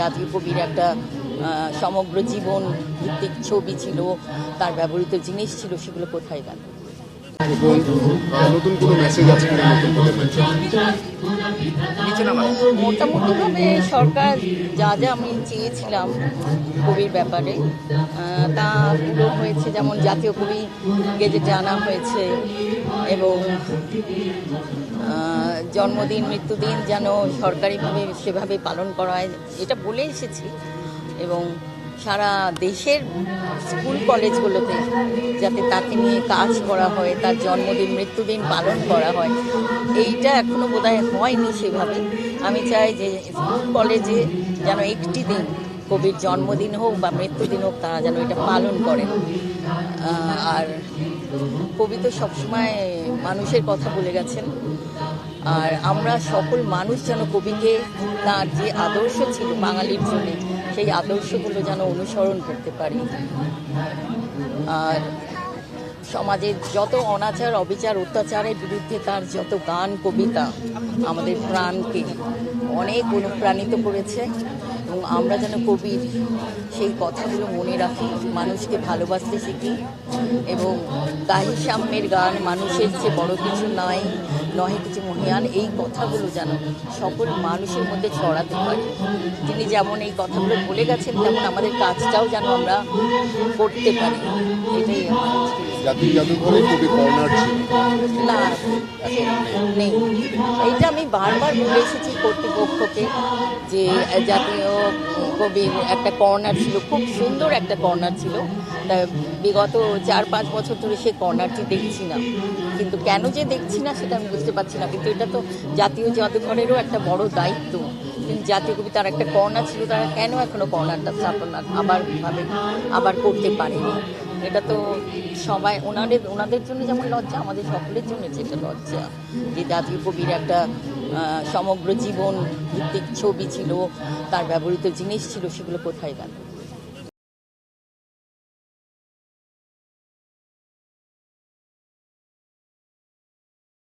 জাতীয় কবির একটা সমগ্র জীবন ভিত্তিক ছবি ছিল, তার ব্যবহৃত জিনিস ছিল, সেগুলো কোথায় গেল? এবং নতুন কোনো মেসেজ আছে কিনা নতুন কোনো মোটামুটিভাবে সরকার যা যা আমি চেয়েছিলাম কবির ব্যাপারে তা পুরো হয়েছে। যেমন জাতীয় কবি গেজেটে আনা হয়েছে এবং জন্মদিন মৃত্যুদিন যেন সরকারিভাবে সেভাবে পালন করা হয় এটা বলে এসেছি, এবং সারা দেশের স্কুল কলেজগুলোতে যাতে তাকে নিয়ে কাজ করা হয়, তার জন্মদিন মৃত্যুদিন পালন করা হয়, এইটা এখনও বোধহয় হয়নি সেভাবে। আমি চাই যে স্কুল কলেজে যেন একটি দিন কবির জন্মদিন হোক বা মৃত্যুদিন হোক তারা যেন এটা পালন করেন। আর কবি তো সবসময় মানুষের কথা বলে গেছেন, আর আমরা সকল মানুষ যেন কবিকে তার যে আদর্শ ছিল বাঙালির জন্য সেই আদর্শগুলো যেন অনুসরণ করতে পারি। আর সমাজের যত অনাচার অবিচার অত্যাচারের বিরুদ্ধে তার যত গান কবিতা আমাদের প্রাণকে অনেক অনুপ্রাণিত করেছে, এবং আমরা যেন কবির সেই কথাগুলো মনে রাখি, মানুষকে ভালোবাসতে শিখি এবং গাহি সাম্যের গান, মানুষের চেয়ে বড় কিছু নয়, নহে কিছু মহিয়ান, এই কথাগুলো যেন সকল মানুষের মধ্যে ছড়াতে পারি। তিনি যেমন এই কথাগুলো বলে গেছেন তেমন আমাদের কাজটাও যেন আমরা করতে পারি, এটাই আমার। জাতীয় জাদুঘরে কবি কর্নার ছিল না, নেই। এইটা আমি বারবার বলে এসেছি কর্তৃপক্ষকে যে জাতীয় কবির একটা কর্নার ছিল, খুব সুন্দর একটা কর্নার ছিল। বিগত 4-5 বছর ধরে সেই কর্নারটি দেখছি না, কিন্তু কেন যে দেখছি না সেটা আমি বুঝতে পারছি না। কিন্তু এটা তো জাতীয় জাদুঘরেরও একটা বড় দায়িত্ব। কিন্তু জাতীয় কবি তার একটা কর্নার ছিল, তারা কেন এখনো কর্নারটা স্থাপনা আবার করতে পারেনি? এটা তো সবাই ওনাদের জন্য যেমন লজ্জা, আমাদের সকলের জন্য যেটা লজ্জা যে জাতীয় কবির একটা সমগ্র জীবন ভিত্তিক ছবি ছিল, তার ব্যবহৃত জিনিস ছিল, সেগুলো কোথায় গেল?